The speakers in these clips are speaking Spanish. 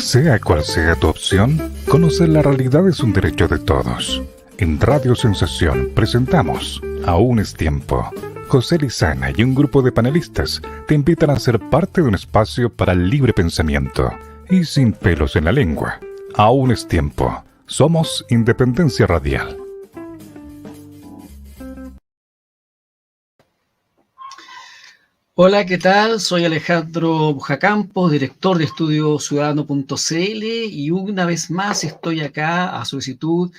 Sea cual sea tu opción, conocer la realidad es un derecho de todos. En Radio Sensación presentamos Aún es tiempo. José Lizana y un grupo de panelistas te invitan a ser parte de un espacio para el libre pensamiento y sin pelos en la lengua. Aún es tiempo. Somos Independencia Radial. Hola, ¿qué tal? Soy Alejandro Bujacampos, director de estudiociudadano.cl y una vez más estoy acá a solicitud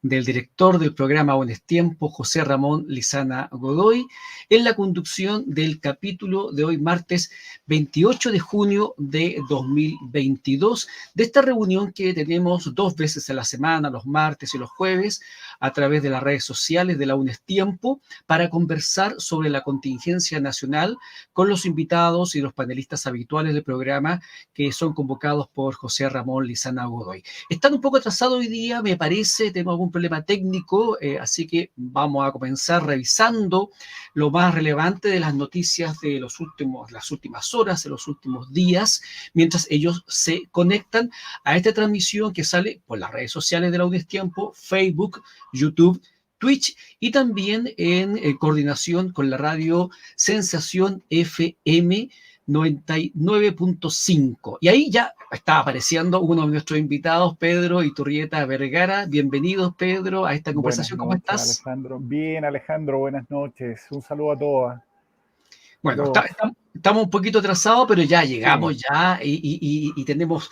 del director del programa Aún es Tiempo, José Ramón Lizana Godoy, en la conducción del capítulo de hoy, martes 28 de junio de 2022, de esta reunión que tenemos 2 veces a la semana, los martes y los jueves, a través de las redes sociales de la Aún es Tiempo, para conversar sobre la contingencia nacional con los invitados y los panelistas habituales del programa que son convocados por José Ramón Lizana Godoy. Están un poco atrasados hoy día, me parece, tenemos algún problema técnico, así que vamos a comenzar revisando lo más relevante de las noticias de las últimas horas, de los últimos días, mientras ellos se conectan a esta transmisión que sale por las redes sociales de la Aún es Tiempo, Facebook, YouTube, Twitch y también en coordinación con la radio Sensación FM 99.5. Y ahí ya está apareciendo uno de nuestros invitados, Pedro Iturrieta Vergara. Bienvenidos, Pedro, a esta conversación. ¿Cómo estás? Alejandro. Bien, Alejandro, buenas noches. Un saludo a todas. Bueno, estamos un poquito atrasados, pero ya llegamos ya y tenemos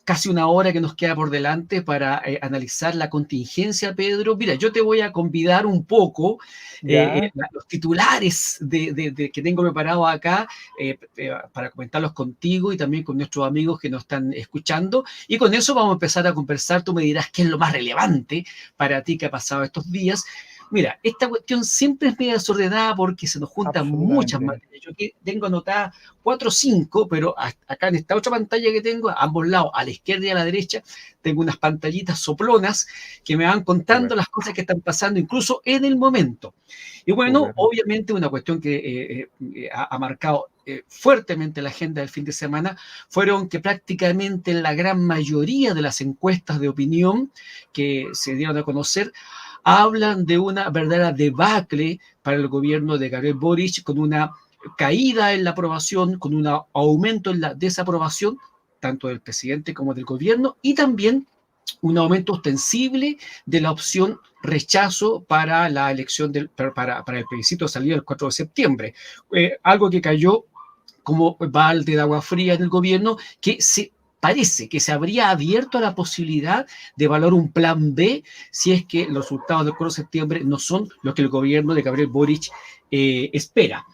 casi una hora que nos queda por delante para analizar la contingencia, Pedro. Mira, yo te voy a convidar un poco los titulares que tengo preparados acá para comentarlos contigo y también con nuestros amigos que nos están escuchando. Y con eso vamos a empezar a conversar. Tú me dirás qué es lo más relevante para ti que ha pasado estos días. Mira, esta cuestión siempre es medio desordenada porque se nos juntan muchas materias. Yo aquí tengo anotadas 4 o 5, pero acá en esta otra pantalla que tengo, a ambos lados, a la izquierda y a la derecha, tengo unas pantallitas soplonas que me van contando las cosas que están pasando, incluso en el momento. Y bueno, obviamente una cuestión que ha marcado fuertemente la agenda del fin de semana fueron que prácticamente la gran mayoría de las encuestas de opinión que se dieron a conocer hablan de una verdadera debacle para el gobierno de Gabriel Boric, con una caída en la aprobación, con un aumento en la desaprobación, tanto del presidente como del gobierno, y también un aumento ostensible de la opción rechazo para la elección, para el plebiscito de salida el 4 de septiembre. Algo que cayó como balde de agua fría en el gobierno, que parece que se habría abierto a la posibilidad de evaluar un plan B si es que los resultados del 4 de septiembre no son los que el gobierno de Gabriel Boric espera.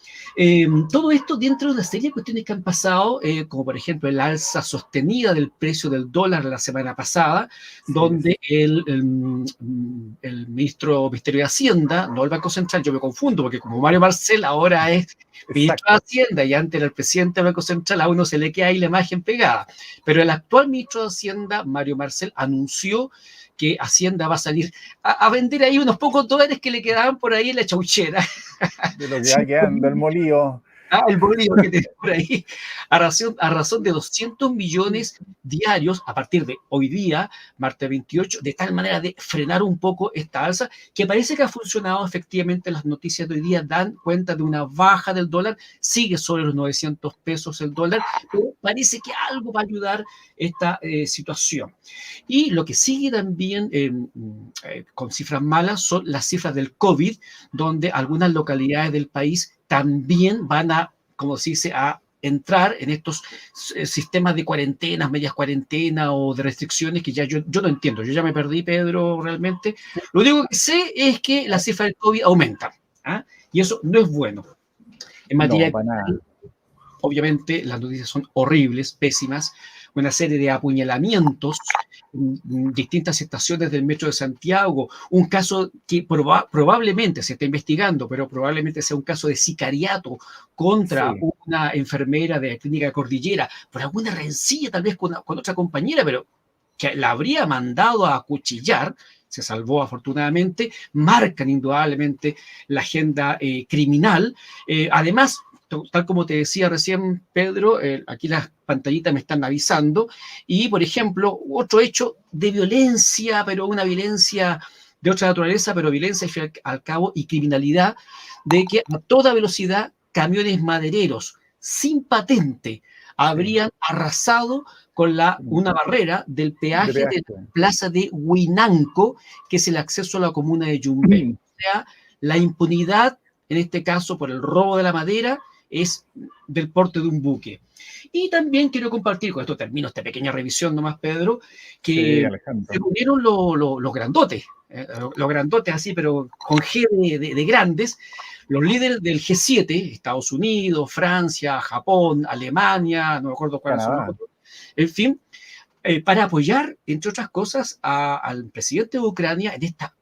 Todo esto dentro de una serie de cuestiones que han pasado, como por ejemplo el alza sostenida del precio del dólar la semana pasada, donde el Ministerio de Hacienda, no el Banco Central, yo me confundo, porque como Mario Marcel ahora es ministro de Hacienda y antes era el presidente del Banco Central, a uno se le queda ahí la imagen pegada. Pero el actual ministro de Hacienda, Mario Marcel, anunció que Hacienda va a salir a vender ahí unos pocos dólares que le quedaban por ahí en la chauchera. De lo que va quedando, el molío. El bolillo que tenés por ahí, a razón de 200 millones diarios a partir de hoy día, martes 28, de tal manera de frenar un poco esta alza, que parece que ha funcionado efectivamente. Las noticias de hoy día dan cuenta de una baja del dólar, sigue sobre los 900 pesos el dólar, pero parece que algo va a ayudar esta situación. Y lo que sigue también con cifras malas son las cifras del COVID, donde algunas localidades del país también van a, como se dice, a entrar en estos sistemas de cuarentenas, medias cuarentenas o de restricciones que ya yo no entiendo. Yo ya me perdí, Pedro, realmente. Lo único que sé es que la cifra del COVID aumenta, y eso no es bueno. En materia de, obviamente, las noticias son horribles, pésimas. Una serie de apuñalamientos en distintas estaciones del metro de Santiago, un caso que probablemente se está investigando, pero probablemente sea un caso de sicariato contra una enfermera de la clínica Cordillera, por alguna rencilla tal vez con otra compañera, pero que la habría mandado a acuchillar. Se salvó afortunadamente, marcan indudablemente la agenda criminal. Además, tal como te decía recién, Pedro, aquí las pantallitas me están avisando, y por ejemplo, otro hecho de violencia, pero una violencia de otra naturaleza, pero violencia al fin y al cabo y criminalidad, de que a toda velocidad camiones madereros sin patente habrían arrasado con una barrera del de peaje de la peaje. plaza de Huinanco, que es el acceso a la comuna de Yumbel. O sea, la impunidad, en este caso por el robo de la madera, es del porte de un buque. Y también quiero compartir, con esto termino esta pequeña revisión nomás, Pedro, Sí, que Alejandro. se unieron los grandotes, los grandotes así, pero con G de grandes, los líderes del G7, Estados Unidos, Francia, Japón, Alemania, no me acuerdo cuáles son los Canadá. otros, en fin, para apoyar, entre otras cosas, al presidente de Ucrania en esta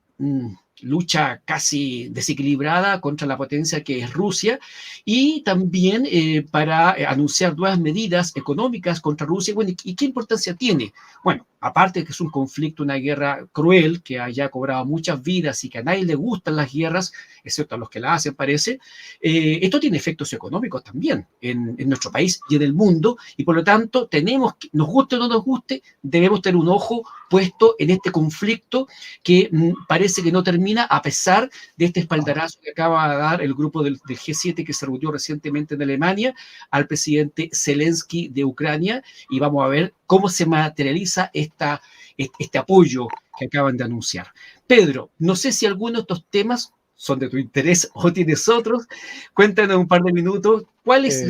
lucha casi desequilibrada contra la potencia que es Rusia, y también para anunciar nuevas medidas económicas contra Rusia. Bueno, ¿y qué importancia tiene? Bueno, aparte de que es un conflicto, una guerra cruel, que haya cobrado muchas vidas y que a nadie le gustan las guerras, excepto a los que la hacen, parece, esto tiene efectos económicos también en nuestro país y en el mundo, y por lo tanto tenemos, nos guste o no nos guste, debemos tener un ojo puesto en este conflicto que parece que no termina a pesar de este espaldarazo que acaba de dar el grupo del G7 que se reunió recientemente en Alemania al presidente Zelensky de Ucrania, y vamos a ver cómo se materializa este apoyo que acaban de anunciar. Pedro, no sé si alguno de estos temas son de tu interés o tienes otros. Cuéntanos en un par de minutos cuál es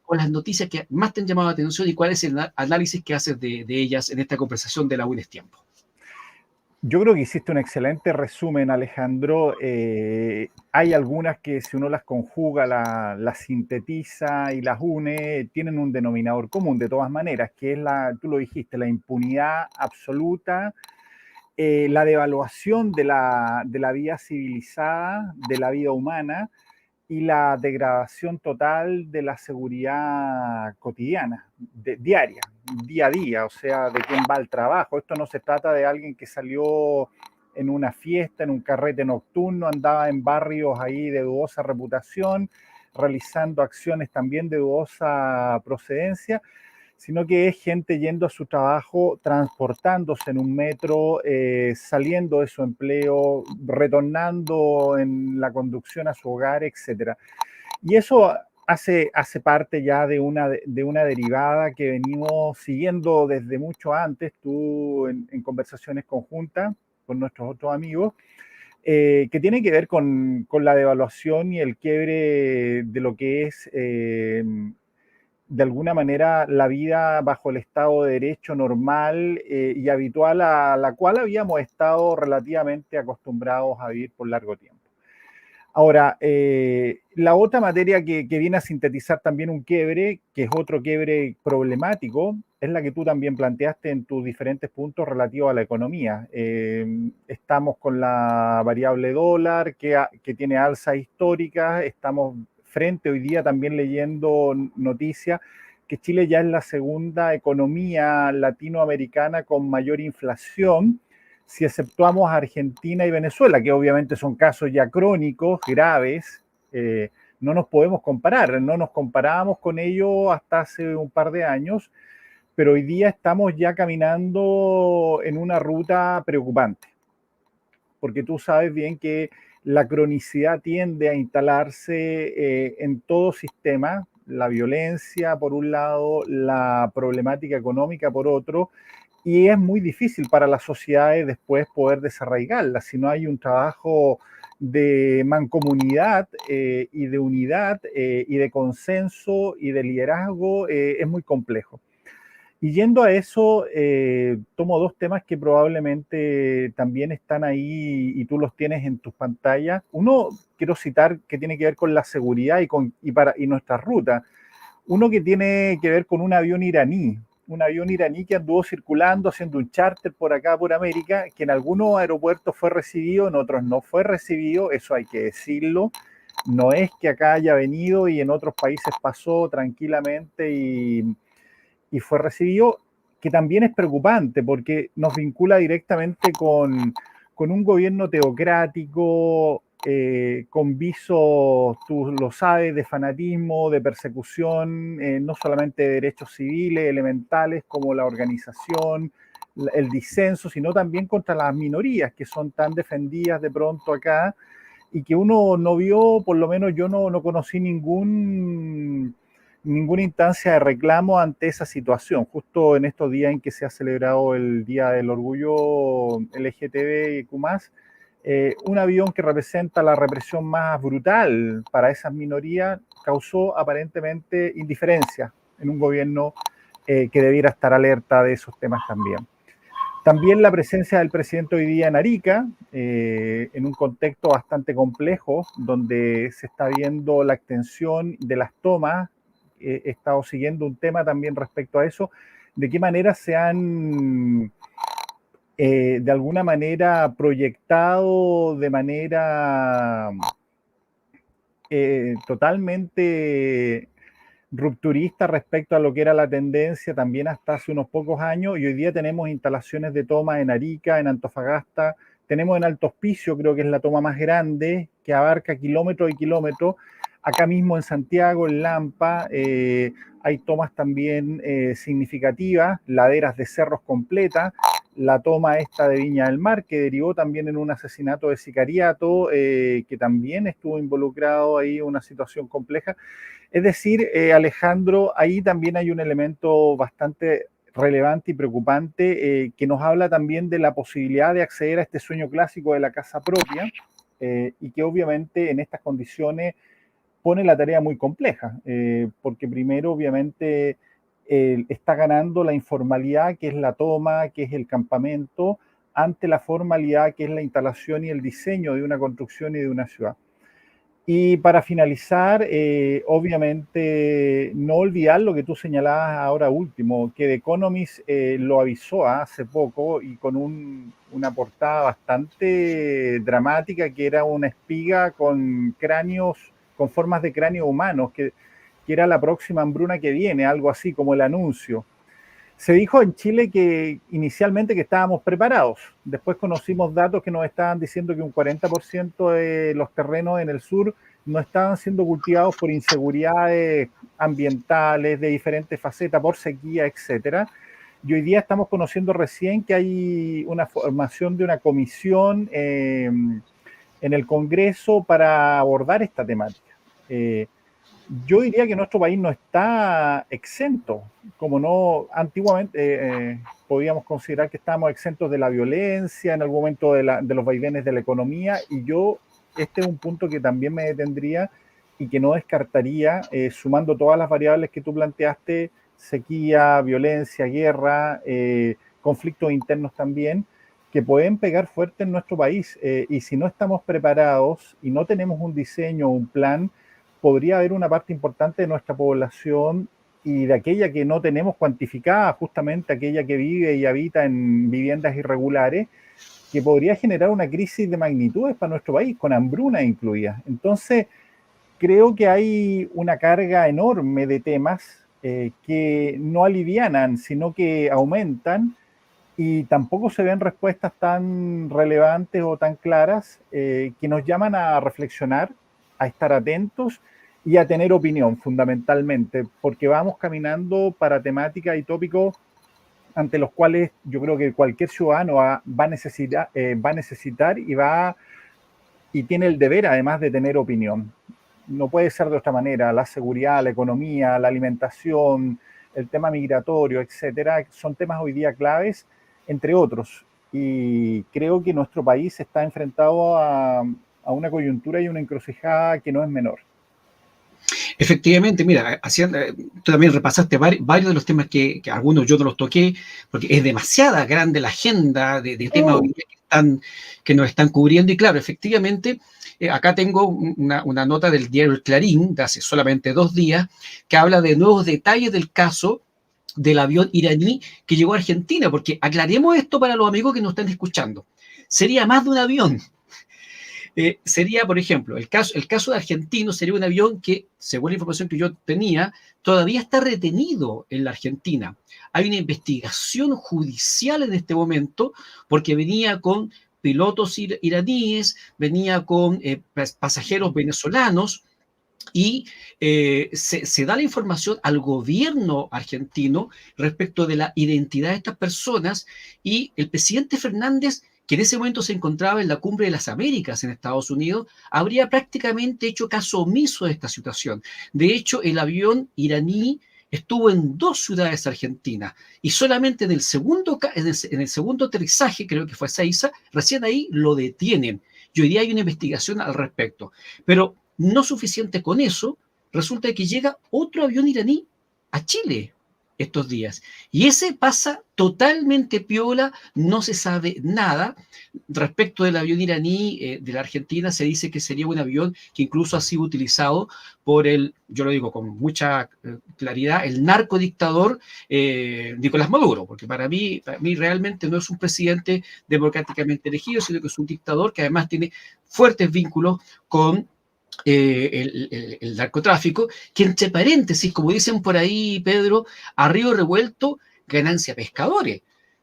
o las noticias que más te han llamado la atención y cuál es el análisis que haces de ellas en esta conversación de la UNES Tiempo. Yo creo que hiciste un excelente resumen, Alejandro. Hay algunas que si uno las conjuga, las sintetiza y las une, tienen un denominador común de todas maneras, que es tú lo dijiste, la impunidad absoluta, la devaluación de la vida civilizada, de la vida humana, y la degradación total de la seguridad cotidiana, diaria, día a día, o sea, de quién va al trabajo. Esto no se trata de alguien que salió en una fiesta, en un carrete nocturno, andaba en barrios ahí de dudosa reputación, realizando acciones también de dudosa procedencia, sino que es gente yendo a su trabajo, transportándose en un metro, saliendo de su empleo, retornando en la conducción a su hogar, etc. Y eso hace parte ya de una derivada que venimos siguiendo desde mucho antes, tú en conversaciones conjuntas con nuestros otros amigos, que tiene que ver con la devaluación y el quiebre de lo que es de alguna manera la vida bajo el Estado de Derecho normal y habitual a la cual habíamos estado relativamente acostumbrados a vivir por largo tiempo. Ahora, la otra materia que viene a sintetizar también un quiebre, que es otro quiebre problemático, es la que tú también planteaste en tus diferentes puntos relativos a la economía. Estamos con la variable dólar que tiene alzas históricas, estamos frente hoy día también leyendo noticias que Chile ya es la segunda economía latinoamericana con mayor inflación, si exceptuamos a Argentina y Venezuela, que obviamente son casos ya crónicos, graves. No nos podemos comparar, no nos comparábamos con ellos hasta hace un par de años, pero hoy día estamos ya caminando en una ruta preocupante, porque tú sabes bien que la cronicidad tiende a instalarse en todo sistema, la violencia por un lado, la problemática económica por otro, y es muy difícil para las sociedades después poder desarraigarla si no hay un trabajo de mancomunidad y de unidad y de consenso y de liderazgo, es muy complejo. Y yendo a eso, tomo dos temas que probablemente también están ahí y tú los tienes en tus pantallas. Uno, quiero citar, que tiene que ver con la seguridad y nuestra ruta. Uno que tiene que ver con un avión iraní que anduvo circulando, haciendo un charter por acá, por América, que en algunos aeropuertos fue recibido, en otros no fue recibido, eso hay que decirlo. No es que acá haya venido y en otros países pasó tranquilamente y fue recibido, que también es preocupante porque nos vincula directamente con un gobierno teocrático con visos, tú lo sabes, de fanatismo, de persecución, no solamente de derechos civiles elementales como la organización, el disenso, sino también contra las minorías que son tan defendidas de pronto acá y que uno no vio, por lo menos yo no conocí ninguna instancia de reclamo ante esa situación, justo en estos días en que se ha celebrado el Día del Orgullo LGTBIQ+, un avión que representa la represión más brutal para esas minorías causó aparentemente indiferencia en un gobierno que debiera estar alerta de esos temas también. También la presencia del presidente hoy día en Arica, en un contexto bastante complejo, donde se está viendo la extensión de las tomas. He estado siguiendo un tema también respecto a eso, de qué manera se han de alguna manera proyectado de manera totalmente rupturista respecto a lo que era la tendencia también hasta hace unos pocos años, y hoy día tenemos instalaciones de toma en Arica, en Antofagasta, tenemos en Alto Hospicio, creo que es la toma más grande, que abarca kilómetros y kilómetros. Acá mismo en Santiago, en Lampa, hay tomas también significativas, laderas de cerros completas, la toma esta de Viña del Mar, que derivó también en un asesinato de sicariato, que también estuvo involucrado ahí en una situación compleja. Es decir, Alejandro, ahí también hay un elemento bastante relevante y preocupante que nos habla también de la posibilidad de acceder a este sueño clásico de la casa propia y que obviamente en estas condiciones pone la tarea muy compleja, porque primero obviamente está ganando la informalidad, que es la toma, que es el campamento, ante la formalidad, que es la instalación y el diseño de una construcción y de una ciudad. Y para finalizar, obviamente no olvidar lo que tú señalabas ahora último, que The Economist lo avisó hace poco y con una portada bastante dramática, que era una espiga con cráneos, con formas de cráneo humanos, que era la próxima hambruna que viene, algo así como el anuncio. Se dijo en Chile que inicialmente que estábamos preparados. Después conocimos datos que nos estaban diciendo que un 40% de los terrenos en el sur no estaban siendo cultivados por inseguridades ambientales de diferentes facetas, por sequía, etcétera. Y hoy día estamos conociendo recién que hay una formación de una comisión en el Congreso para abordar esta temática. Yo diría que nuestro país no está exento, como no antiguamente podíamos considerar que estábamos exentos de la violencia, en algún momento de los vaivenes de la economía, y este es un punto que también me detendría y que no descartaría, sumando todas las variables que tú planteaste, sequía, violencia, guerra, conflictos internos también, que pueden pegar fuerte en nuestro país, y si no estamos preparados y no tenemos un diseño, un plan, podría haber una parte importante de nuestra población y de aquella que no tenemos cuantificada, justamente aquella que vive y habita en viviendas irregulares, que podría generar una crisis de magnitudes para nuestro país, con hambruna incluida. Entonces, creo que hay una carga enorme de temas que no alivianan, sino que aumentan, y tampoco se ven respuestas tan relevantes o tan claras que nos llaman a reflexionar, a estar atentos y a tener opinión fundamentalmente, porque vamos caminando para temáticas y tópicos ante los cuales yo creo que cualquier ciudadano va a necesitar y tiene el deber además de tener opinión. No puede ser de otra manera. La seguridad, la economía, la alimentación, el tema migratorio, etcétera, son temas hoy día claves, entre otros. Y creo que nuestro país está enfrentado a una coyuntura y una encrucijada que no es menor. Efectivamente, mira, tú también repasaste varios de los temas que algunos yo no los toqué, porque es demasiada grande la agenda de temas que nos están cubriendo, y claro, efectivamente, acá tengo una nota del diario El Clarín de hace solamente 2 días, que habla de nuevos detalles del caso del avión iraní que llegó a Argentina, porque aclaremos esto para los amigos que nos están escuchando. Sería más de un avión. Sería, por ejemplo, el caso de argentino sería un avión que, según la información que yo tenía, todavía está retenido en la Argentina. Hay una investigación judicial en este momento porque venía con pilotos iraníes, venía con pasajeros venezolanos, y se da la información al gobierno argentino respecto de la identidad de estas personas, y el presidente Fernández, que en ese momento se encontraba en la Cumbre de las Américas en Estados Unidos, habría prácticamente hecho caso omiso de esta situación. De hecho, el avión iraní estuvo en 2 ciudades argentinas, y solamente en el segundo aterrizaje, creo que fue Ezeiza, recién ahí lo detienen. Y hoy día hay una investigación al respecto. Pero no suficiente con eso, resulta que llega otro avión iraní a Chile estos días. Y ese pasa totalmente piola, no se sabe nada. Respecto del avión iraní de la Argentina, se dice que sería un avión que incluso ha sido utilizado por yo lo digo con mucha claridad, el narcodictador Nicolás Maduro, porque para mí realmente no es un presidente democráticamente elegido, sino que es un dictador que además tiene fuertes vínculos con el narcotráfico, que entre paréntesis, como dicen por ahí, Pedro, a río revuelto, ganancia pescadores,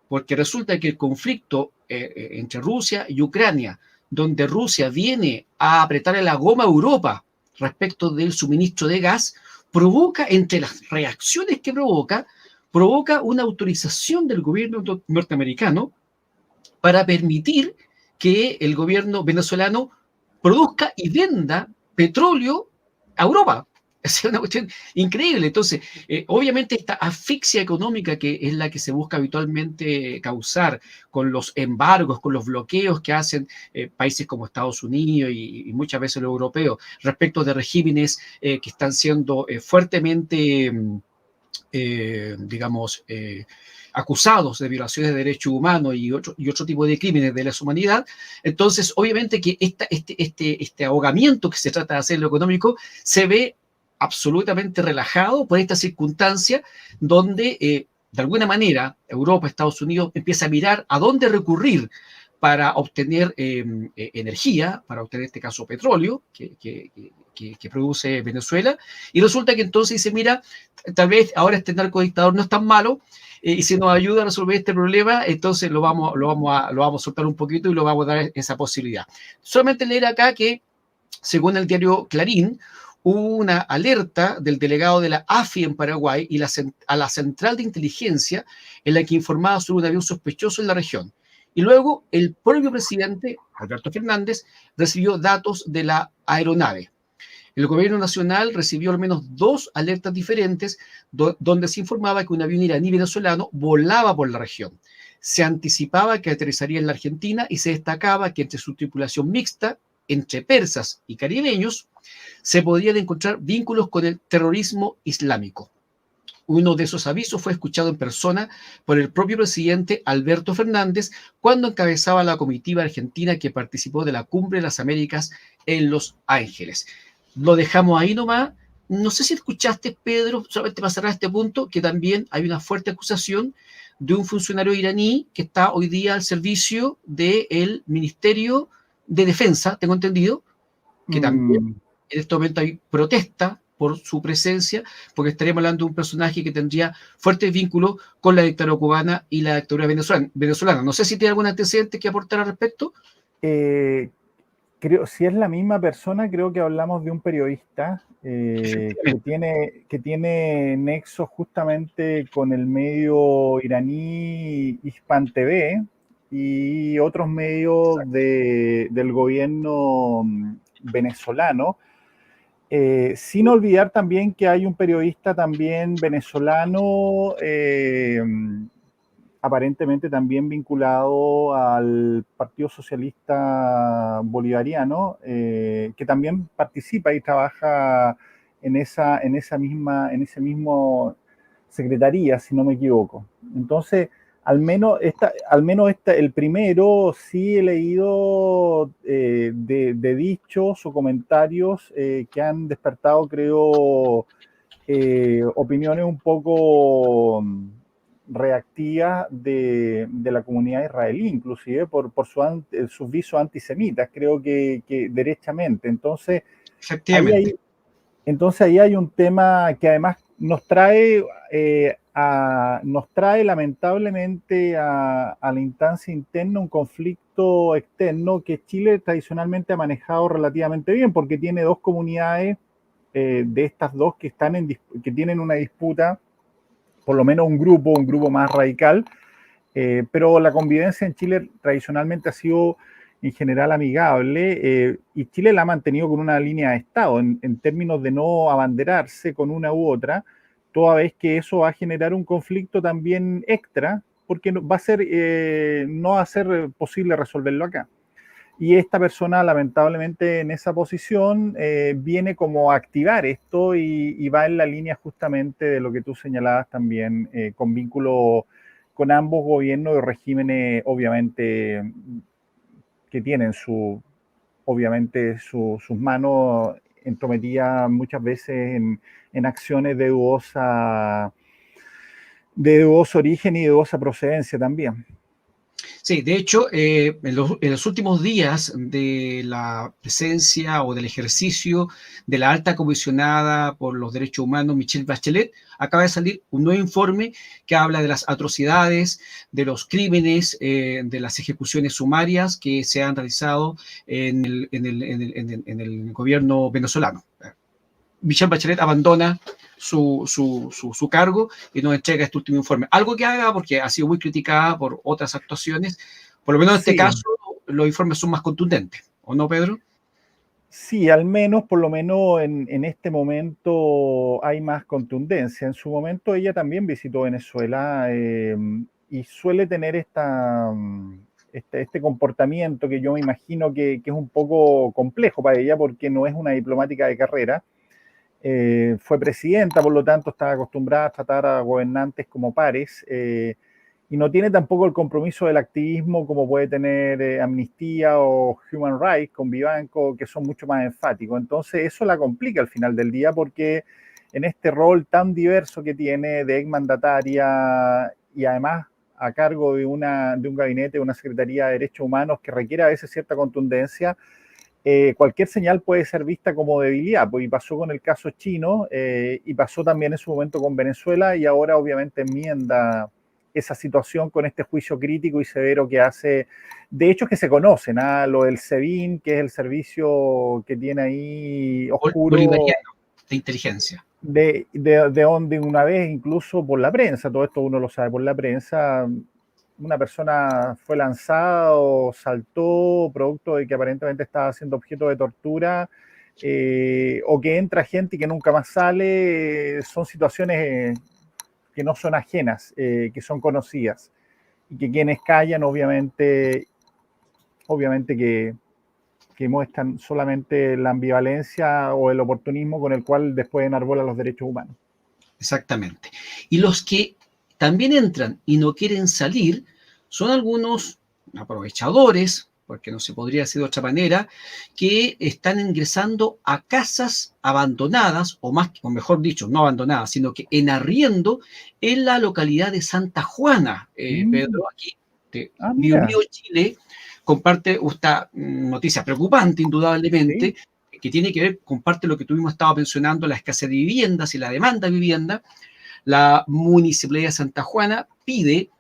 porque resulta que el conflicto entre Rusia y Ucrania, donde Rusia viene a apretarle la goma a Europa respecto del suministro de gas, provoca, entre las reacciones que provoca una autorización del gobierno norteamericano para permitir que el gobierno venezolano produzca y venda petróleo a Europa. Es una cuestión increíble. Entonces, obviamente esta asfixia económica, que es la que se busca habitualmente causar con los embargos, con los bloqueos que hacen países como Estados Unidos y muchas veces los europeos respecto de regímenes que están siendo fuertemente, digamos, acusados de violaciones de derechos humanos y otro tipo de crímenes de lesa humanidad. Entonces, obviamente que este ahogamiento que se trata de hacer en lo económico se ve absolutamente relajado por esta circunstancia donde, de alguna manera, Europa, Estados Unidos, empieza a mirar a dónde recurrir para obtener energía, para obtener, en este caso, petróleo, que produce Venezuela, y resulta que entonces dice, mira, tal vez ahora este narcodictador no es tan malo, y si nos ayuda a resolver este problema, entonces lo vamos a soltar un poquito y lo vamos a dar esa posibilidad. Solamente leer acá que, según el diario Clarín, hubo una alerta del delegado de la AFI en Paraguay y a la Central de Inteligencia, en la que informaba sobre un avión sospechoso en la región. Y luego el propio presidente, Alberto Fernández, recibió datos de la aeronave. El gobierno nacional recibió al menos 2 alertas diferentes donde se informaba que un avión iraní venezolano volaba por la región. Se anticipaba que aterrizaría en la Argentina y se destacaba que entre su tripulación mixta, entre persas y caribeños, se podían encontrar vínculos con el terrorismo islámico. Uno de esos avisos fue escuchado en persona por el propio presidente Alberto Fernández cuando encabezaba la comitiva argentina que participó de la Cumbre de las Américas en Los Ángeles. Lo dejamos ahí nomás. No sé si escuchaste, Pedro, solamente para cerrar este punto, que también hay una fuerte acusación de un funcionario iraní que está hoy día al servicio del Ministerio de Defensa, tengo entendido, que también en este momento hay protesta por su presencia, porque estaríamos hablando de un personaje que tendría fuertes vínculos con la dictadura cubana y la dictadura venezolana. No sé si tiene algún antecedente que aportar al respecto. Creo, si es la misma persona, creo que hablamos de un periodista que tiene nexos justamente con el medio iraní Hispan TV y otros medios del gobierno venezolano. Sin olvidar también que hay un periodista también venezolano, aparentemente también vinculado al Partido Socialista Bolivariano, que también participa y trabaja en esa mismo secretaría, si no me equivoco. Entonces, al menos el primero sí he leído de dichos o comentarios que han despertado, creo, opiniones un poco reactivas de la comunidad israelí, inclusive por sus visos antisemitas, creo que derechamente. Entonces, efectivamente. Ahí hay un tema que además nos trae nos trae lamentablemente a la instancia interna un conflicto externo que Chile tradicionalmente ha manejado relativamente bien, porque tiene dos comunidades de estas dos que tienen una disputa, por lo menos un grupo más radical, pero la convivencia en Chile tradicionalmente ha sido en general amigable, y Chile la ha mantenido con una línea de Estado en términos de no abanderarse con una u otra, toda vez que eso va a generar un conflicto también extra, porque no va a ser posible resolverlo acá. Y esta persona, lamentablemente, en esa posición, viene como a activar esto y va en la línea justamente de lo que tú señalabas también, con vínculo con ambos gobiernos y regímenes, obviamente, que tienen obviamente sus manos entrometidas muchas veces en acciones de dudoso origen y de dudosa procedencia también. Sí, de hecho, en los últimos días de la presencia o del ejercicio de la alta comisionada por los derechos humanos, Michelle Bachelet, acaba de salir un nuevo informe que habla de las atrocidades, de los crímenes, de las ejecuciones sumarias que se han realizado en el gobierno venezolano. Michelle Bachelet abandona su cargo y nos entrega este último informe. Algo que haga porque ha sido muy criticada por otras actuaciones. Por lo menos en este caso, los informes son más contundentes. ¿O no, Pedro? Sí, al menos, por lo menos en este momento hay más contundencia. En su momento ella también visitó Venezuela, y suele tener este comportamiento que yo me imagino que es un poco complejo para ella porque no es una diplomática de carrera. Fue presidenta, por lo tanto está acostumbrada a tratar a gobernantes como pares, y no tiene tampoco el compromiso del activismo como puede tener Amnistía o Human Rights con Vivanco, que son mucho más enfáticos. Entonces eso la complica al final del día porque en este rol tan diverso que tiene de exmandataria y además a cargo de un gabinete, de una Secretaría de Derechos Humanos que requiere a veces cierta contundencia, cualquier señal puede ser vista como debilidad, pues, y pasó con el caso chino, y pasó también en su momento con Venezuela, y ahora obviamente enmienda esa situación con este juicio crítico y severo que hace, de hecho que se conocen, lo del SEBIN, que es el servicio que tiene ahí oscuro, bolivariano de inteligencia. De donde una vez incluso por la prensa, todo esto uno lo sabe por la prensa, una persona fue lanzada o saltó producto de que aparentemente estaba siendo objeto de tortura, o que entra gente y que nunca más sale, son situaciones que no son ajenas, que son conocidas, y que quienes callan obviamente que muestran solamente la ambivalencia o el oportunismo con el cual después enarbolan los derechos humanos. Exactamente. Y los que también entran y no quieren salir son algunos aprovechadores, porque no se podría decir de otra manera, que están ingresando a casas abandonadas, o mejor dicho, no abandonadas, sino que en arriendo en la localidad de Santa Juana. Pedro, aquí de Bio Bio Chile comparte esta noticia preocupante, indudablemente, ¿sí? Que tiene que ver, comparte lo que tuvimos estado mencionando, la escasez de viviendas y la demanda de vivienda. La Municipalidad de Santa Juana pide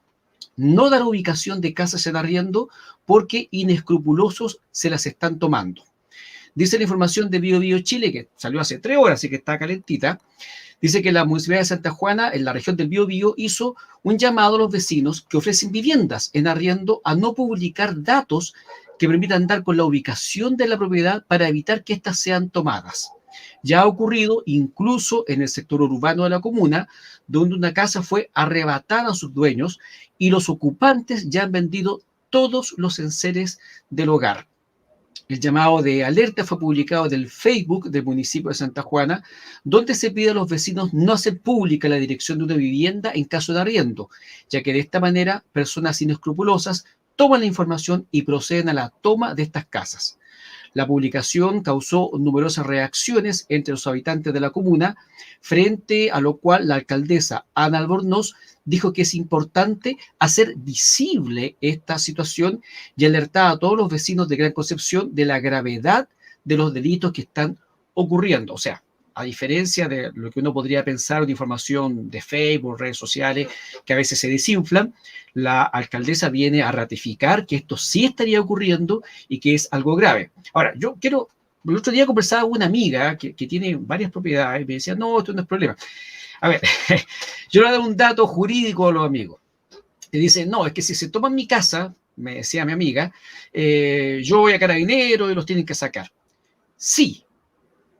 no dar ubicación de casas en arriendo porque inescrupulosos se las están tomando. Dice la información de Bio Bio Chile, que salió hace 3 horas, así que está calentita. Dice que la Municipalidad de Santa Juana, en la región del Biobío, hizo un llamado a los vecinos que ofrecen viviendas en arriendo a no publicar datos que permitan dar con la ubicación de la propiedad para evitar que éstas sean tomadas. Ya ha ocurrido incluso en el sector urbano de la comuna, donde una casa fue arrebatada a sus dueños y los ocupantes ya han vendido todos los enseres del hogar. El llamado de alerta fue publicado en el Facebook del municipio de Santa Juana, donde se pide a los vecinos no hacer pública la dirección de una vivienda en caso de arriendo, ya que de esta manera personas inescrupulosas toman la información y proceden a la toma de estas casas. La publicación causó numerosas reacciones entre los habitantes de la comuna, frente a lo cual la alcaldesa Ana Albornoz dijo que es importante hacer visible esta situación y alertar a todos los vecinos de Gran Concepción de la gravedad de los delitos que están ocurriendo. O sea, a diferencia de lo que uno podría pensar de información de Facebook, redes sociales, que a veces se desinflan, la alcaldesa viene a ratificar que esto sí estaría ocurriendo y que es algo grave. Ahora, yo quiero, el otro día conversaba con una amiga que tiene varias propiedades y me decía, no, esto no es problema. A ver, yo le doy un dato jurídico a los amigos. Y dice, no, es que si se toman mi casa, me decía mi amiga, yo voy a Carabineros y los tienen que sacar. Sí,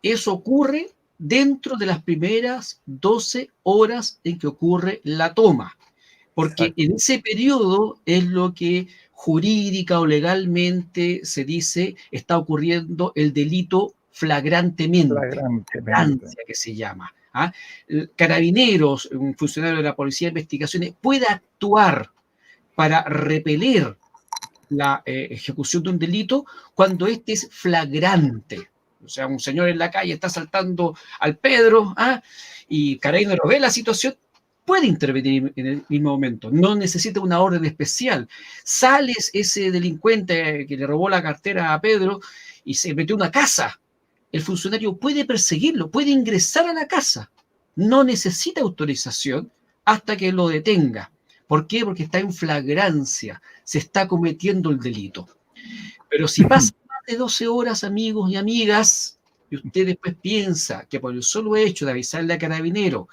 eso ocurre dentro de las primeras 12 horas en que ocurre la toma, porque Exacto. en ese periodo es lo que jurídica o legalmente se dice está ocurriendo el delito flagrantemente, Flagrantemente. flagrancia que se llama. ¿Ah? Carabineros, un funcionario de la Policía de Investigaciones, puede actuar para repeler la ejecución de un delito cuando este es flagrante. O sea, un señor en la calle está saltando al Pedro, y Carabinero ve la situación, puede intervenir en el mismo momento. No necesita una orden especial. Sales ese delincuente que le robó la cartera a Pedro y se metió en una casa. El funcionario puede perseguirlo, puede ingresar a la casa. No necesita autorización hasta que lo detenga. ¿Por qué? Porque está en flagrancia, se está cometiendo el delito. Pero si pasa más de 12 horas, amigos y amigas, y usted después piensa que por el solo hecho de avisarle a Carabineros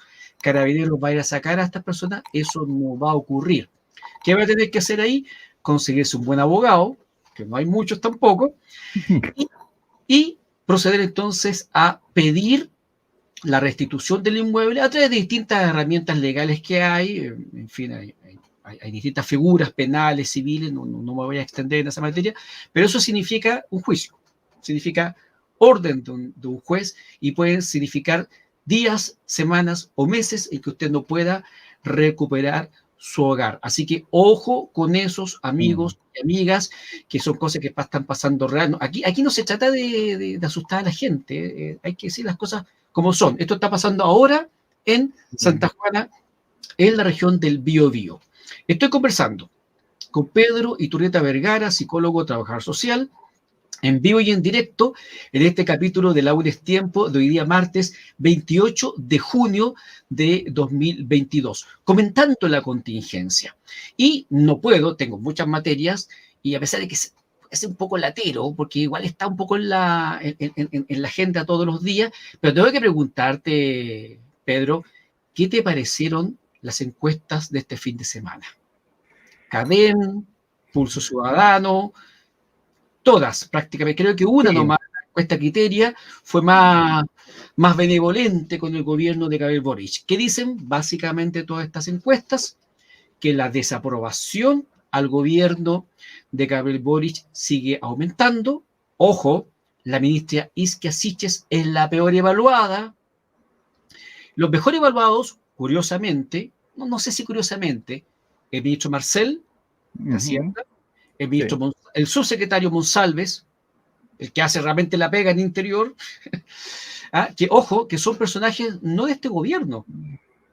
va a ir a sacar a estas personas, eso no va a ocurrir. ¿Qué va a tener que hacer ahí? Conseguirse un buen abogado, que no hay muchos tampoco, y proceder entonces a pedir la restitución del inmueble a través de distintas herramientas legales que hay. En fin, hay distintas figuras penales, civiles, no me voy a extender en esa materia, pero eso significa un juicio, significa orden de un juez y puede significar días, semanas o meses en que usted no pueda recuperar su hogar. Así que ojo con esos amigos y amigas, que son cosas que están pasando real. Aquí no se trata de asustar a la gente, hay que decir las cosas como son. Esto está pasando ahora en Santa Juana, en la región del Biobío. Estoy conversando con Pedro Iturrieta Vergara, psicólogo, trabajador social, en vivo y en directo, en este capítulo de Aún es Tiempo, de hoy día martes 28 de junio de 2022, comentando la contingencia. Y no puedo, tengo muchas materias, y a pesar de que es un poco latero, porque igual está un poco en la agenda todos los días, pero tengo que preguntarte, Pedro, ¿qué te parecieron las encuestas de este fin de semana? Cadem, Pulso Ciudadano, todas prácticamente. Creo que una nomás, la encuesta Criteria, fue más benevolente con el gobierno de Gabriel Boric. ¿Qué dicen? Básicamente todas estas encuestas, que la desaprobación al gobierno de Gabriel Boric sigue aumentando. Ojo, la ministra Isquia Siches es la peor evaluada. Los mejor evaluados, curiosamente, no sé si curiosamente, el ministro Marcel, de Hacienda, el ministro, el subsecretario Monsalves, el que hace realmente la pega en interior, que ojo, que son personajes no de este gobierno,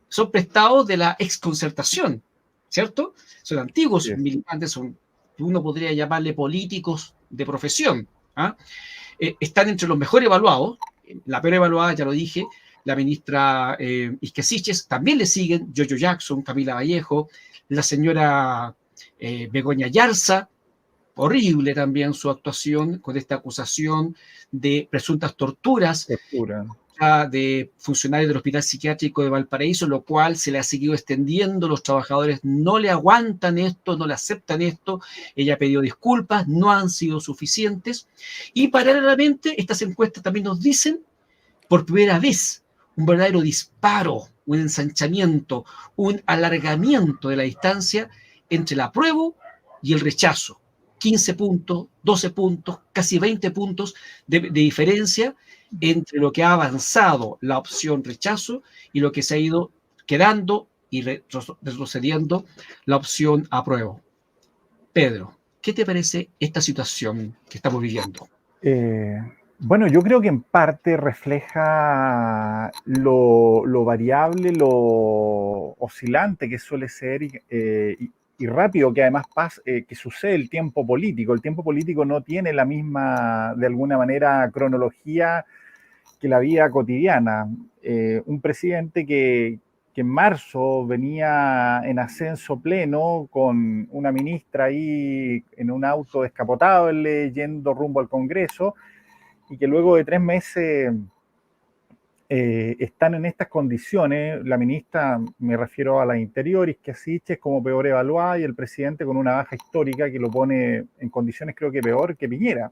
son prestados de la exconcertación, ¿cierto? Son antiguos militantes, son, uno podría llamarle políticos de profesión. Están entre los mejor evaluados, la peor evaluada, ya lo dije, la ministra Isquia Siches, también le siguen Yoyo Jackson, Camila Vallejo, la señora Begoña Yarza, horrible también su actuación con esta acusación de presuntas torturas de funcionarios del Hospital Psiquiátrico de Valparaíso, lo cual se le ha seguido extendiendo. Los trabajadores no le aguantan esto, no le aceptan esto. Ella pidió disculpas, no han sido suficientes. Y paralelamente, estas encuestas también nos dicen, por primera vez, un verdadero disparo, un ensanchamiento, un alargamiento de la distancia entre el apruebo y el rechazo. 15 puntos, 12 puntos, casi 20 puntos de diferencia entre lo que ha avanzado la opción rechazo y lo que se ha ido quedando y retrocediendo la opción apruebo. Pedro, ¿qué te parece esta situación que estamos viviendo? Bueno, yo creo que en parte refleja lo variable, lo oscilante que suele ser y rápido que además que sucede el tiempo político. El tiempo político no tiene la misma, de alguna manera, cronología que la vida cotidiana. Un presidente que en marzo venía en ascenso pleno con una ministra ahí en un auto descapotable yendo rumbo al Congreso, y que luego de 3 meses están en estas condiciones. La ministra, me refiero a la Interior, Isquia Siches, como peor evaluada, y el presidente con una baja histórica que lo pone en condiciones creo que peor que Piñera.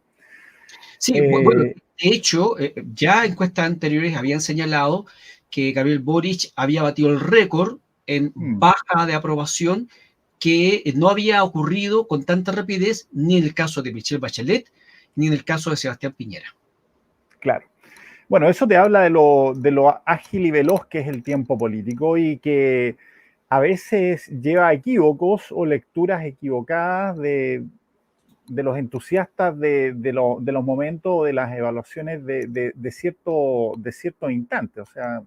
Sí, bueno, de hecho, ya encuestas anteriores habían señalado que Gabriel Boric había batido el récord en baja de aprobación, que no había ocurrido con tanta rapidez ni en el caso de Michelle Bachelet ni en el caso de Sebastián Piñera. Claro. Bueno, eso te habla de lo ágil y veloz que es el tiempo político, y que a veces lleva a equívocos o lecturas equivocadas de los entusiastas de los momentos, de las evaluaciones de ciertos instantes. O sea,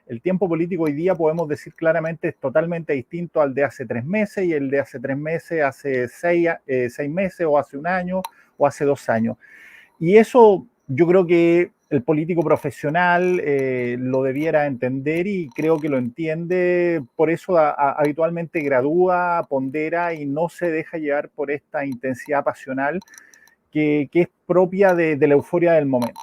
el tiempo político hoy día podemos decir claramente es totalmente distinto al de hace 3 meses, y el de hace 3 meses, hace 6 meses, o hace 1 año, o hace 2 años. Y eso yo creo que el político profesional lo debiera entender, y creo que lo entiende. Por eso habitualmente gradúa, pondera y no se deja llevar por esta intensidad pasional que es propia de la euforia del momento.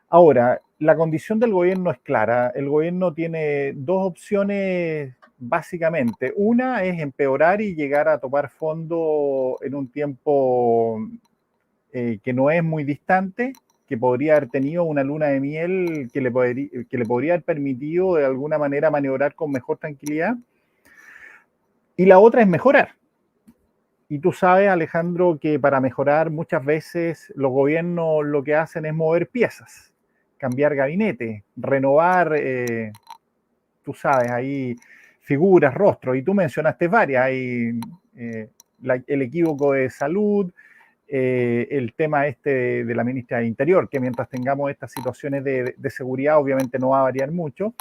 Ahora, la condición del gobierno es clara. El gobierno tiene 2 opciones básicamente. Una es empeorar y llegar a topar fondo en un tiempo que no es muy distante, que podría haber tenido una luna de miel que le podría haber permitido de alguna manera maniobrar con mejor tranquilidad. Y la otra es mejorar. Y tú sabes, Alejandro, que para mejorar muchas veces los gobiernos lo que hacen es mover piezas, cambiar gabinete, renovar, tú sabes, ahí figuras, rostros. Y tú mencionaste varias. Hay el equívoco de salud, el tema de la ministra de Interior, que mientras tengamos estas situaciones de seguridad obviamente no va a variar mucho.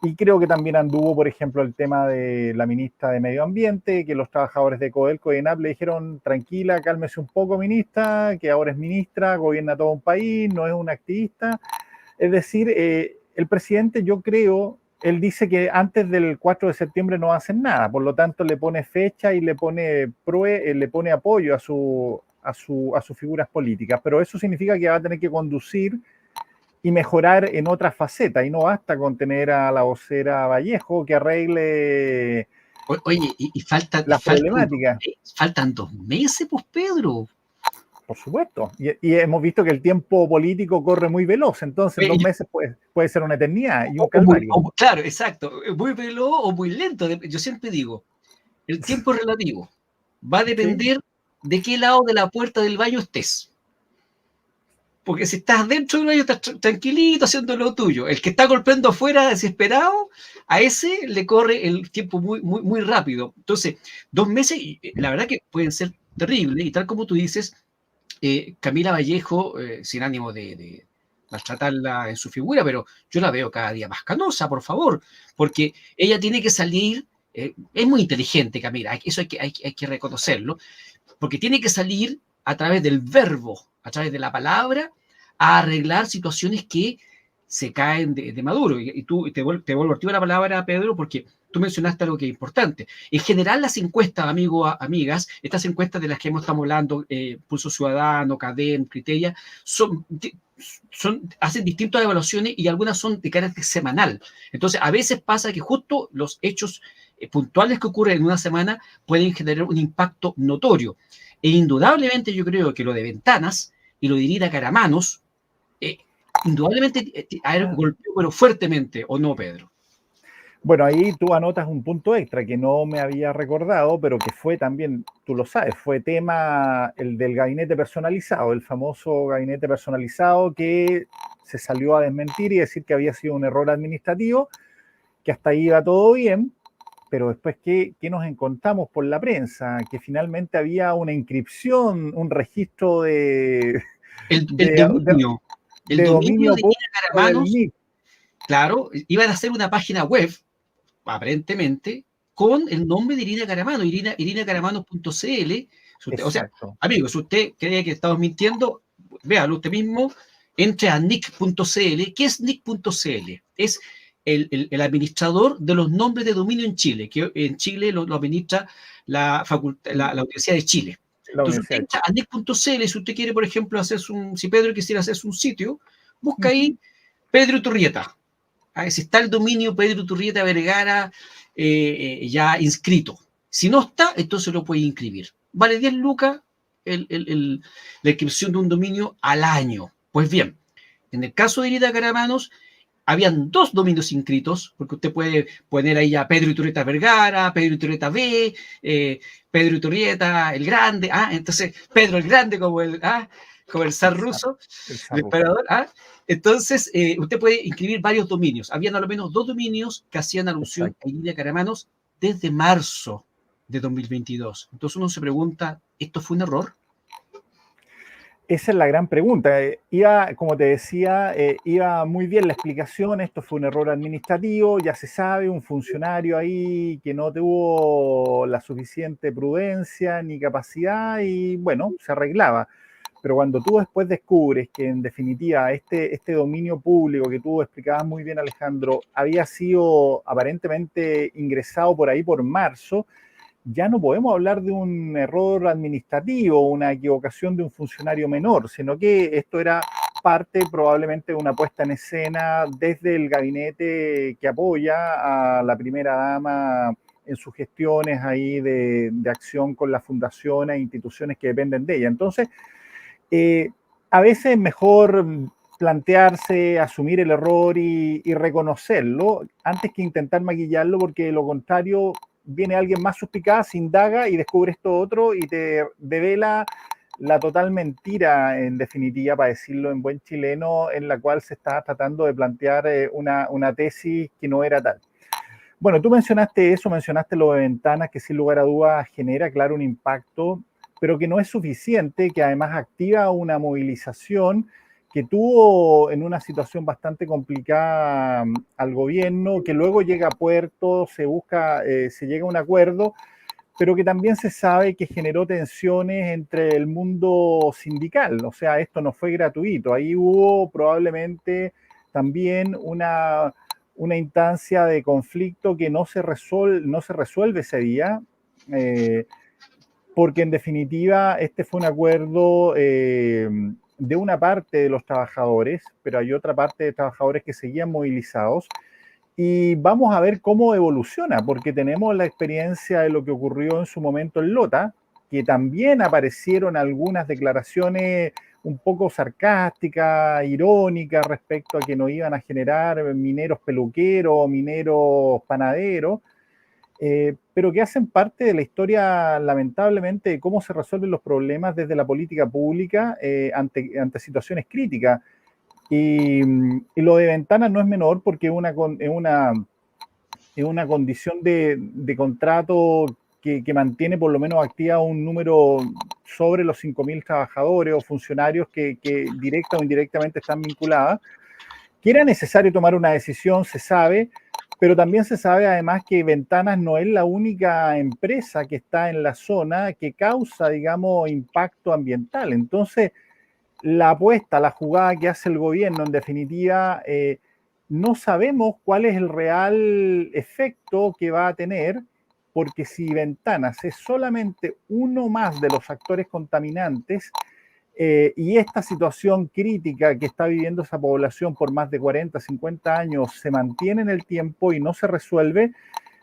Y creo que también anduvo, por ejemplo, el tema de la ministra de Medio Ambiente, que los trabajadores de Codelco y ENAP le dijeron: tranquila, cálmese un poco, ministra, que ahora es ministra, gobierna todo un país, no es una activista. Es decir, el presidente, yo creo, él dice que antes del 4 de septiembre no hacen nada, por lo tanto le pone fecha y le pone apoyo a sus figuras políticas, pero eso significa que va a tener que conducir y mejorar en otras facetas, y no basta con tener a la vocera Vallejo que arregle Oye, y las problemáticas. Faltan 2 meses, pues, Pedro. Por supuesto, y hemos visto que el tiempo político corre muy veloz, entonces 2 meses puede ser una eternidad y un calvario. Claro, exacto, muy veloz o muy lento. Yo siempre digo, el tiempo es relativo, va a depender de qué lado de la puerta del baño estés. Porque si estás dentro del baño, estás tranquilito haciendo lo tuyo. El que está golpeando afuera desesperado, a ese le corre el tiempo muy, muy, muy rápido. Entonces, 2 meses, la verdad que pueden ser terribles, y tal como tú dices, Camila Vallejo, sin ánimo de maltratarla en su figura, pero yo la veo cada día más canosa, por favor, porque ella tiene que salir, es muy inteligente Camila, eso hay que reconocerlo, porque tiene que salir a través del verbo, a través de la palabra, a arreglar situaciones que se caen de maduro. Y tú te vuelvo a ti la palabra, Pedro, porque tú mencionaste algo que es importante. En general, las encuestas, amigos, amigas, estas encuestas de las que estamos hablando, Pulso Ciudadano, CADEM, Criteria, hacen distintas evaluaciones, y algunas son de carácter semanal. Entonces, a veces pasa que justo los hechos puntuales que ocurren en una semana pueden generar un impacto notorio. E indudablemente yo creo que lo de Ventanas y lo de Irina Caramanos, indudablemente golpeó, pero fuertemente, ¿o no, Pedro? Bueno, ahí tú anotas un punto extra que no me había recordado, pero que fue también, tú lo sabes, fue tema el del gabinete personalizado, el famoso gabinete personalizado que se salió a desmentir y decir que había sido un error administrativo, que hasta ahí iba todo bien, pero después, ¿qué nos encontramos por la prensa? Que finalmente había una inscripción, un registro de dominio de Irina Caramanos. Claro, iban a hacer una página web, aparentemente, con el nombre de Irina Caramanos, irinacaramanos.cl. O sea, amigo, si usted cree que estamos mintiendo, véalo usted mismo. entre a nic.cl. ¿Qué es nic.cl? Es el administrador de los nombres de dominio en Chile, que en Chile lo administra la Universidad de Chile. Entonces usted entra a nic.cl, si usted quiere, por ejemplo, si Pedro quisiera hacerse un sitio, busca ahí Pedro Iturrieta. Si está el dominio Pedro Iturrieta Vergara ya inscrito. Si no está, entonces lo puede inscribir. Vale 10 lucas la inscripción de un dominio al año. Pues bien, en el caso de Irida Caramanos, habían 2 dominios inscritos, porque usted puede poner ahí a Pedro Iturrieta Vergara, Pedro Iturrieta B, Pedro Iturrieta el Grande, entonces Pedro el Grande como el zar ruso, el emperador. Entonces, usted puede inscribir varios dominios. Habían al menos 2 dominios que hacían alusión a Irida Caramanos desde marzo de 2022. Entonces uno se pregunta, ¿esto fue un error? Esa es la gran pregunta. Como te decía, iba muy bien la explicación. Esto fue un error administrativo, ya se sabe, un funcionario ahí que no tuvo la suficiente prudencia ni capacidad y bueno, se arreglaba. Pero cuando tú después descubres que en definitiva este dominio público que tú explicabas muy bien, Alejandro, había sido aparentemente ingresado por ahí por marzo, ya no podemos hablar de un error administrativo, una equivocación de un funcionario menor, sino que esto era parte probablemente de una puesta en escena desde el gabinete que apoya a la primera dama en sus gestiones ahí de acción con la fundación e instituciones que dependen de ella. Entonces, a veces es mejor plantearse, asumir el error y reconocerlo antes que intentar maquillarlo, porque de lo contrario viene alguien más suspicaz, indaga y descubre esto otro y te devela la total mentira, en definitiva, para decirlo en buen chileno, en la cual se está tratando de plantear una tesis que no era tal. Bueno, tú mencionaste eso, mencionaste lo de ventanas, que sin lugar a dudas genera, claro, un impacto, pero que no es suficiente, que además activa una movilización que tuvo en una situación bastante complicada al gobierno, que luego llega a puerto, se llega a un acuerdo, pero que también se sabe que generó tensiones entre el mundo sindical. O sea, esto no fue gratuito. Ahí hubo probablemente también una instancia de conflicto que no se resuelve ese día, porque en definitiva este fue un acuerdo de una parte de los trabajadores, pero hay otra parte de trabajadores que seguían movilizados. Y vamos a ver cómo evoluciona, porque tenemos la experiencia de lo que ocurrió en su momento en Lota, que también aparecieron algunas declaraciones un poco sarcásticas, irónicas respecto a que no iban a generar mineros peluqueros, mineros panaderos, pero que hacen parte de la historia, lamentablemente, de cómo se resuelven los problemas desde la política pública ante situaciones críticas. Y lo de ventanas no es menor porque es una condición de contrato que mantiene por lo menos activa un número sobre los 5.000 trabajadores o funcionarios que directa o indirectamente están vinculadas. Que era necesario tomar una decisión, se sabe, pero también se sabe además que Ventanas no es la única empresa que está en la zona que causa, digamos, impacto ambiental. Entonces, la apuesta, la jugada que hace el gobierno, en definitiva, no sabemos cuál es el real efecto que va a tener, porque si Ventanas es solamente uno más de los actores contaminantes, y esta situación crítica que está viviendo esa población por más de 40, 50 años se mantiene en el tiempo y no se resuelve,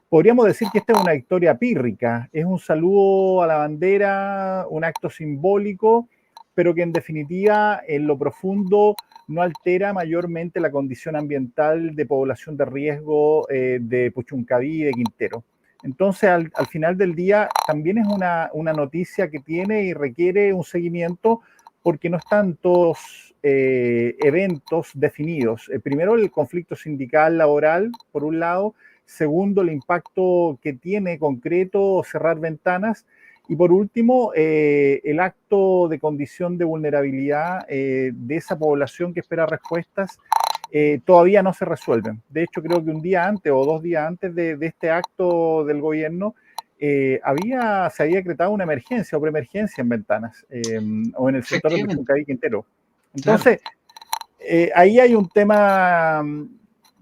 podríamos decir que esta es una victoria pírrica, es un saludo a la bandera, un acto simbólico, pero que en definitiva en lo profundo no altera mayormente la condición ambiental de población de riesgo de Puchuncaví y de Quintero. Entonces, al final del día, también es una noticia que tiene y requiere un seguimiento porque no están todos eventos definidos. Primero, el conflicto sindical laboral, por un lado. Segundo, el impacto que tiene concreto cerrar Ventanas. Y por último, el acto de condición de vulnerabilidad de esa población que espera respuestas todavía no se resuelven. De hecho, creo que un día antes o 2 días antes de este acto del gobierno, se había decretado una emergencia o preemergencia en Ventanas o en el sector de Puchuncaví Quintero. Entonces, ahí hay un tema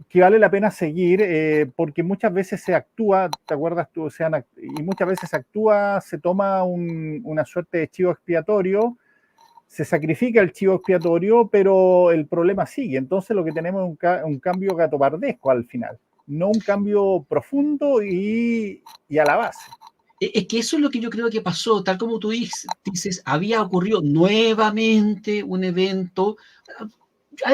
que vale la pena seguir, porque muchas veces se actúa, ¿te acuerdas tú? Y muchas veces se actúa, se toma una suerte de chivo expiatorio, se sacrifica el chivo expiatorio, pero el problema sigue. Entonces lo que tenemos es un cambio gatopardesco al final, no un cambio profundo y a la base. Es que eso es lo que yo creo que pasó, tal como tú dices, había ocurrido nuevamente un evento.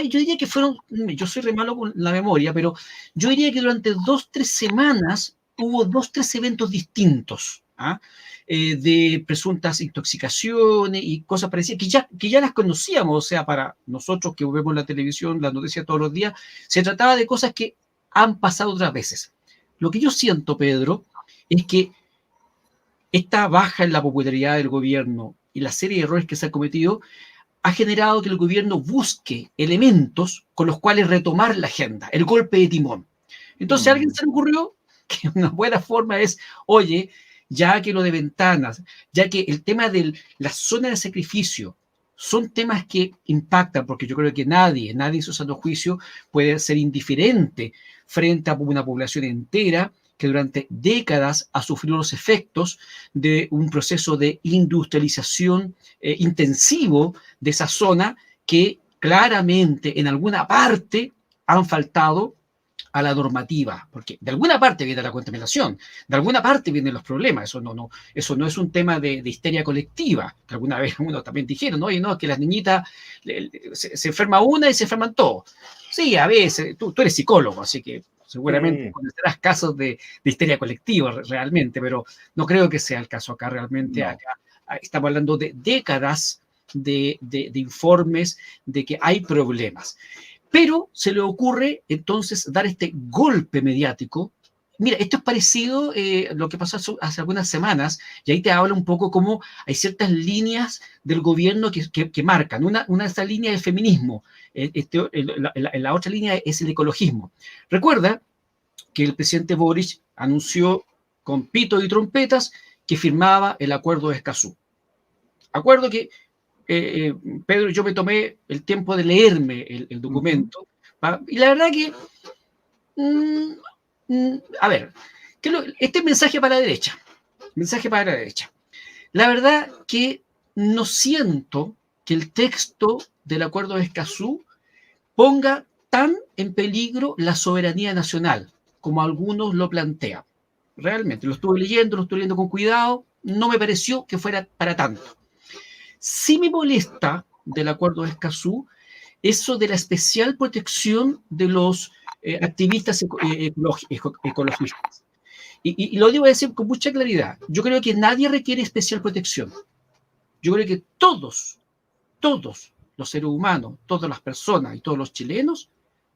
Yo diría que fueron, yo soy re malo con la memoria, pero yo diría que durante 2-3 semanas hubo 2-3 eventos distintos, ¿ah? De presuntas intoxicaciones y cosas parecidas, que ya las conocíamos, o sea, para nosotros que vemos la televisión, las noticias todos los días, se trataba de cosas que han pasado otras veces. Lo que yo siento, Pedro, es que esta baja en la popularidad del gobierno y la serie de errores que se han cometido ha generado que el gobierno busque elementos con los cuales retomar la agenda, el golpe de timón. Entonces a alguien se le ocurrió que una buena forma es, oye, ya que lo de ventanas, ya que el tema de la zona de sacrificio son temas que impactan, porque yo creo que nadie en su sano juicio puede ser indiferente frente a una población entera que durante décadas ha sufrido los efectos de un proceso de industrialización intensivo de esa zona que claramente en alguna parte han faltado a la normativa, porque de alguna parte viene la contaminación, de alguna parte vienen los problemas, eso no es un tema de histeria colectiva, que alguna vez uno también dijeron, ¿no? Oye, no, que las niñitas se enferma una y se enferman todos. Sí, a veces, tú eres psicólogo, así que seguramente conocerás casos de histeria colectiva realmente, pero no creo que sea el caso acá realmente. No. Acá estamos hablando de décadas de informes de que hay problemas. Pero se le ocurre entonces dar este golpe mediático. Mira, esto es parecido a lo que pasó hace algunas semanas, y ahí te habla un poco cómo hay ciertas líneas del gobierno que marcan. Una de esas líneas es el feminismo, la otra línea es el ecologismo. Recuerda que el presidente Boric anunció con pito y trompetas que firmaba el acuerdo de Escazú. Acuerdo que Pedro, yo me tomé el tiempo de leerme el documento, y la verdad que, a ver, este mensaje para la derecha, la verdad que no siento que el texto del acuerdo de Escazú ponga tan en peligro la soberanía nacional como algunos lo plantean. Realmente, lo estuve leyendo con cuidado, no me pareció que fuera para tanto. Sí me molesta del acuerdo de Escazú eso de la especial protección de los activistas ecologistas. Y lo digo a decir con mucha claridad. Yo creo que nadie requiere especial protección. Yo creo que todos los seres humanos, todas las personas y todos los chilenos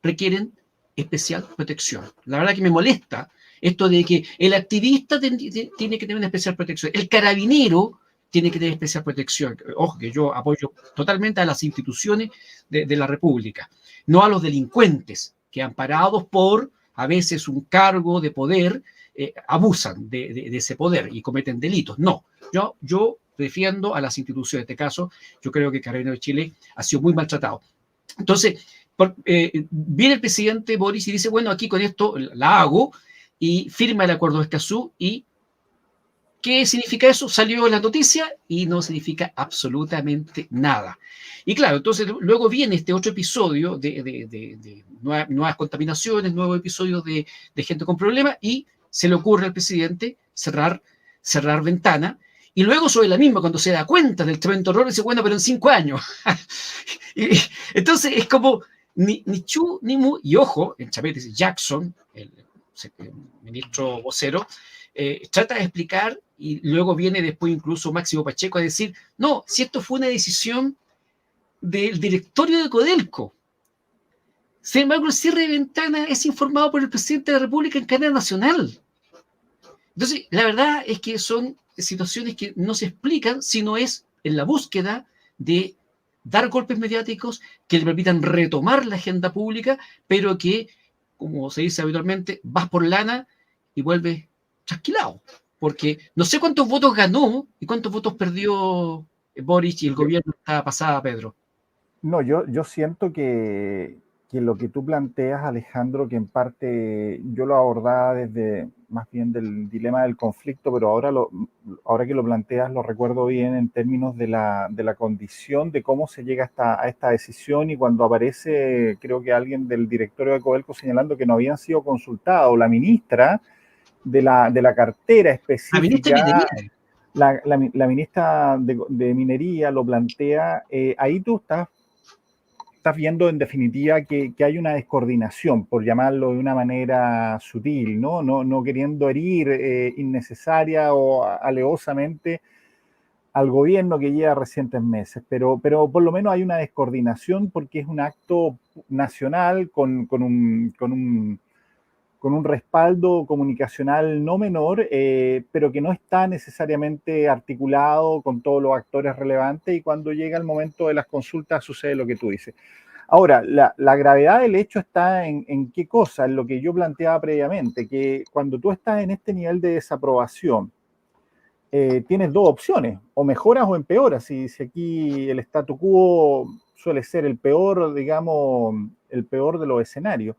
requieren especial protección. La verdad que me molesta esto de que el activista tiene que tener una especial protección. El carabinero tiene que tener especial protección. Ojo, que yo apoyo totalmente a las instituciones de la República, no a los delincuentes que, amparados por a veces un cargo de poder, abusan de ese poder y cometen delitos. No, yo defiendo a las instituciones. En este caso, yo creo que Carabineros de Chile ha sido muy maltratado. Entonces, viene el presidente Boric y dice, bueno, aquí con esto la hago, y firma el acuerdo de Escazú. ¿Y qué significa eso? Salió en la noticia y no significa absolutamente nada. Y claro, entonces luego viene este otro episodio de nuevas contaminaciones, nuevos episodios de gente con problemas, y se le ocurre al presidente cerrar ventana. Y luego sobre la misma, cuando se da cuenta del tremendo error, dice, bueno, pero en 5 años. Y entonces es como ni chu ni mu. Y ojo, en Chapete dice Jackson, el ministro vocero, trata de explicar, y luego viene después incluso Máximo Pacheco a decir, no, si esto fue una decisión del directorio de Codelco. Sin embargo, el cierre de ventana es informado por el presidente de la República en cadena nacional. Entonces, la verdad es que son situaciones que no se explican, sino es en la búsqueda de dar golpes mediáticos que le permitan retomar la agenda pública, pero que, como se dice habitualmente, vas por lana y vuelves trasquilado. Porque no sé cuántos votos ganó y cuántos votos perdió Boric y el gobierno esta pasada, Pedro. No, yo siento que lo que tú planteas, Alejandro, que en parte yo lo abordaba desde más bien del dilema del conflicto, pero ahora que lo planteas lo recuerdo bien en términos de la condición, de cómo se llega a esta decisión y cuando aparece, creo que alguien del directorio de Codelco señalando que no habían sido consultados, la ministra de la cartera La ministra de específica, Minería. la ministra de Minería lo plantea, ahí tú estás viendo en definitiva que hay una descoordinación, por llamarlo de una manera sutil, ¿no? No queriendo herir innecesaria o alevosamente al gobierno que lleva recientes meses, pero por lo menos hay una descoordinación porque es un acto nacional con un respaldo comunicacional no menor, pero que no está necesariamente articulado con todos los actores relevantes y cuando llega el momento de las consultas sucede lo que tú dices. Ahora, la gravedad del hecho está en qué cosa, en lo que yo planteaba previamente, que cuando tú estás en este nivel de desaprobación, tienes dos opciones, o mejoras o empeoras. Si aquí el statu quo suele ser el peor, digamos, el peor de los escenarios,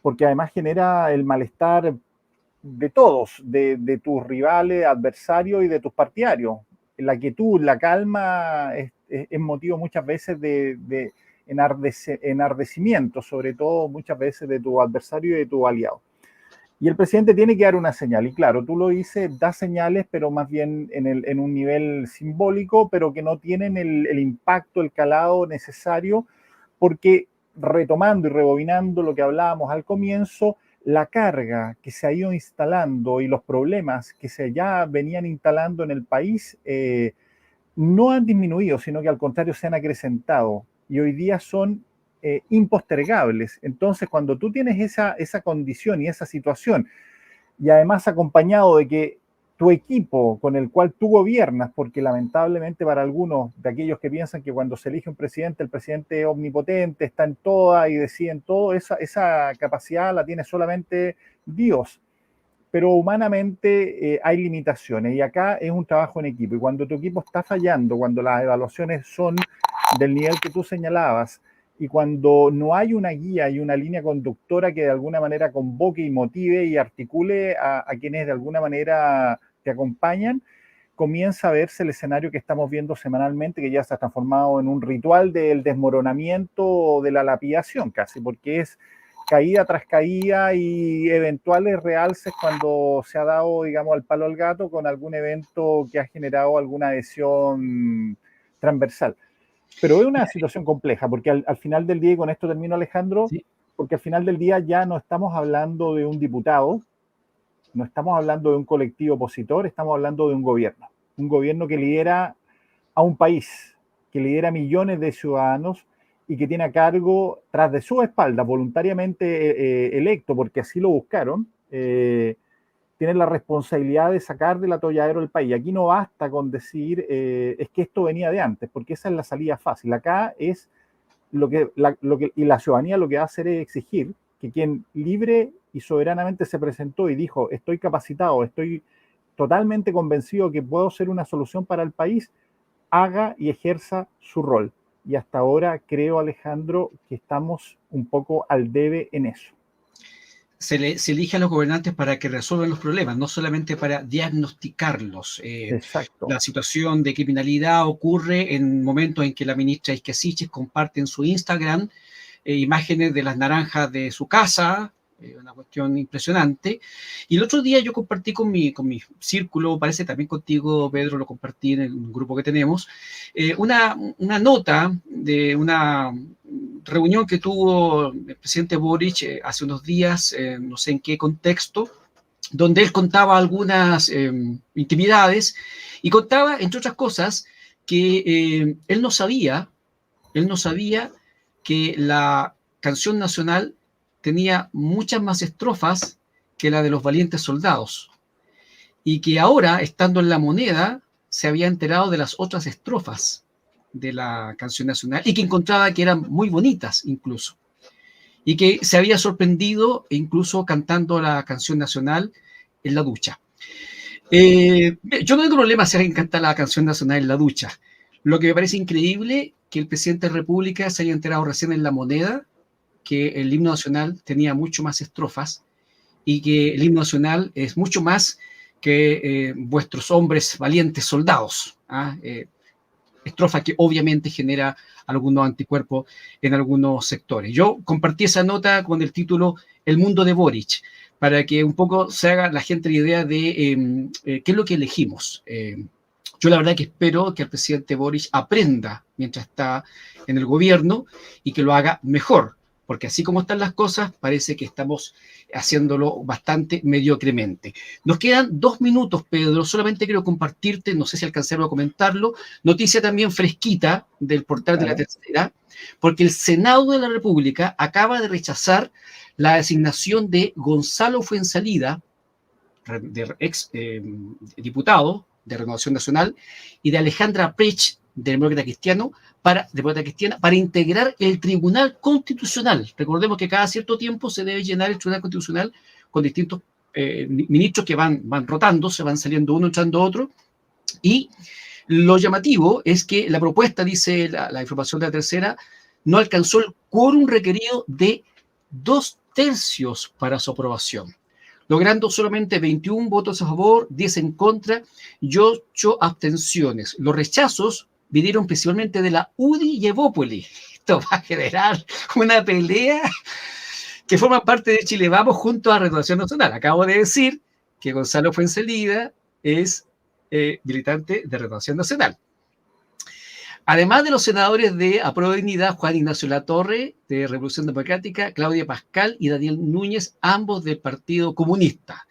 porque además genera el malestar de todos, de tus rivales, adversarios y de tus partidarios. La quietud, la calma es motivo muchas veces de enardecimiento, sobre todo muchas veces de tu adversario y de tu aliado. Y el presidente tiene que dar una señal. Y claro, tú lo dices, da señales, pero más bien en un nivel simbólico, pero que no tienen el impacto, el calado necesario, porque retomando y rebobinando lo que hablábamos al comienzo, la carga que se ha ido instalando y los problemas que se ya venían instalando en el país no han disminuido, sino que al contrario se han acrecentado y hoy día son impostergables. Entonces, cuando tú tienes esa condición y esa situación, y además acompañado de que tu equipo con el cual tú gobiernas, porque lamentablemente para algunos de aquellos que piensan que cuando se elige un presidente, el presidente es omnipotente, está en toda y decide en todo, esa capacidad la tiene solamente Dios. Pero humanamente hay limitaciones y acá es un trabajo en equipo. Y cuando tu equipo está fallando, cuando las evaluaciones son del nivel que tú señalabas, y cuando no hay una guía y una línea conductora que de alguna manera convoque y motive y articule a quienes de alguna manera te acompañan, comienza a verse el escenario que estamos viendo semanalmente, que ya se ha transformado en un ritual del desmoronamiento o de la lapidación casi, porque es caída tras caída y eventuales realces cuando se ha dado, digamos, al palo al gato con algún evento que ha generado alguna adhesión transversal. Pero es una situación compleja, porque al final del día, y con esto termino, Alejandro, Sí. porque al final del día ya no estamos hablando de un diputado, no estamos hablando de un colectivo opositor, estamos hablando de un gobierno que lidera a un país, que lidera millones de ciudadanos y que tiene a cargo, tras de su espalda, voluntariamente electo, porque así lo buscaron, tienen la responsabilidad de sacar del atolladero el país. Aquí no basta con decir es que esto venía de antes, porque esa es la salida fácil. Acá es y la ciudadanía lo que va a hacer es exigir que quien libre y soberanamente se presentó y dijo estoy capacitado, estoy totalmente convencido que puedo ser una solución para el país, haga y ejerza su rol. Y hasta ahora creo, Alejandro, que estamos un poco al debe en eso. Se elige a los gobernantes para que resuelvan los problemas, no solamente para diagnosticarlos. Exacto. La situación de criminalidad ocurre en momentos en que la ministra Isquesiches comparte en su Instagram imágenes de las naranjas de su casa, una cuestión impresionante. Y el otro día yo compartí con mi círculo, parece también contigo, Pedro, lo compartí en un grupo que tenemos, una nota de una reunión que tuvo el presidente Boric hace unos días, no sé en qué contexto, donde él contaba algunas intimidades y contaba, entre otras cosas, que él no sabía que la canción nacional tenía muchas más estrofas que la de los valientes soldados y que ahora, estando en La Moneda, se había enterado de las otras estrofas de la canción nacional y que encontraba que eran muy bonitas incluso y que se había sorprendido incluso cantando la canción nacional en la ducha. Yo no tengo problema si alguien canta la canción nacional en la ducha. Lo que me parece increíble que el presidente de la República se haya enterado recién en La Moneda que el himno nacional tenía mucho más estrofas y que el himno nacional es mucho más que vuestros hombres valientes soldados. Estrofa que obviamente genera algunos anticuerpos en algunos sectores. Yo compartí esa nota con el título El mundo de Boric, para que un poco se haga la gente la idea de qué es lo que elegimos. Yo la verdad que espero que el presidente Boric aprenda mientras está en el gobierno y que lo haga mejor, porque así como están las cosas, parece que estamos haciéndolo bastante mediocremente. Nos quedan 2 minutos, Pedro, solamente quiero compartirte, no sé si alcanzaron a comentarlo, noticia también fresquita del portal de La Tercera, porque el Senado de la República acaba de rechazar la designación de Gonzalo Fuenzalida, de ex diputado de Renovación Nacional, y de Alejandra Prech, del Demócrata Cristiano, para integrar el Tribunal Constitucional. Recordemos que cada cierto tiempo se debe llenar el Tribunal Constitucional con distintos ministros que van rotando, se van saliendo uno, entrando otro, y lo llamativo es que la propuesta, dice la información de La Tercera, no alcanzó el quórum requerido de 2/3 para su aprobación, logrando solamente 21 votos a favor, 10 en contra y 8 abstenciones. Los rechazos vinieron principalmente de la UDI y Evópoli. Esto va a generar una pelea que forma parte de Chile Vamos junto a Renovación Nacional. Acabo de decir que Gonzalo Fuenzalida es militante de Renovación Nacional. Además de los senadores de Apruebo Dignidad, Juan Ignacio Latorre, de Revolución Democrática, Claudia Pascal y Daniel Núñez, ambos del Partido Comunista.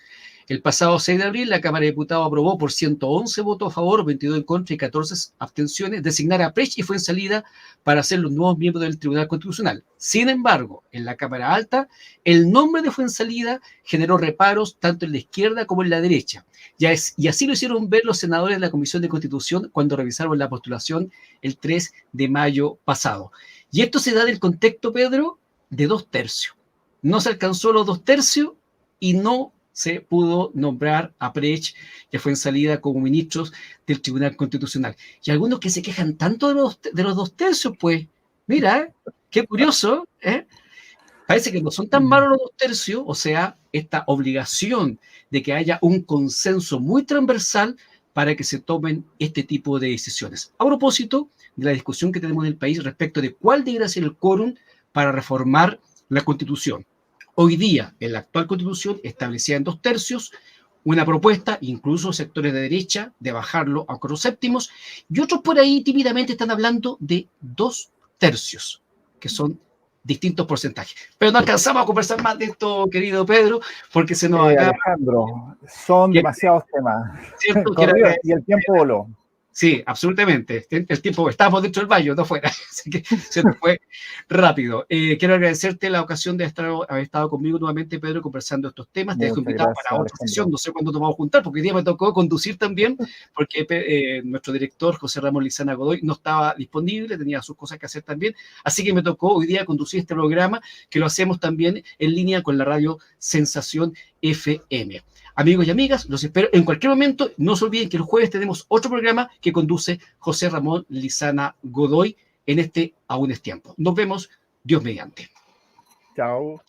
El pasado 6 de abril, la Cámara de Diputados aprobó por 111 votos a favor, 22 en contra y 14 abstenciones, designar a Prech y Fuenzalida para ser los nuevos miembros del Tribunal Constitucional. Sin embargo, en la Cámara Alta, el nombre de Fuenzalida generó reparos tanto en la izquierda como en la derecha. Y así lo hicieron ver los senadores de la Comisión de Constitución cuando revisaron la postulación el 3 de mayo pasado. Y esto se da del contexto, Pedro, de 2/3. No se alcanzó los 2/3 y no se pudo nombrar a Prech y a Fuenzalida como ministros del Tribunal Constitucional. Y algunos que se quejan tanto de los 2/3, pues, mira, qué curioso, ¿eh? Parece que no son tan malos los 2/3, o sea, esta obligación de que haya un consenso muy transversal para que se tomen este tipo de decisiones. A propósito de la discusión que tenemos en el país respecto de cuál debería ser el quórum para reformar la Constitución. Hoy día, en la actual Constitución, establecida en 2/3, una propuesta, incluso sectores de derecha, de bajarlo a 4/7, y otros por ahí tímidamente están hablando de 2/3, que son distintos porcentajes. Pero no alcanzamos a conversar más de esto, querido Pedro, porque se nos acaba. Alejandro, son demasiados temas. ¿Cierto? Y el tiempo voló. Sí, absolutamente. El tiempo, estábamos dentro del baño, no fuera. Así que se nos fue rápido. Quiero agradecerte la ocasión de haber estado conmigo nuevamente, Pedro, conversando estos temas. Te dejo invitado para otra sesión. No sé cuándo nos vamos a juntar, porque hoy día me tocó conducir también, porque nuestro director, José Ramón Lizana Godoy, no estaba disponible, tenía sus cosas que hacer también. Así que me tocó hoy día conducir este programa, que lo hacemos también en línea con la radio Sensación FM. Amigos y amigas, los espero en cualquier momento. No se olviden que el jueves tenemos otro programa que conduce José Ramón Lizana Godoy en este Aún es Tiempo. Nos vemos, Dios mediante. Chao.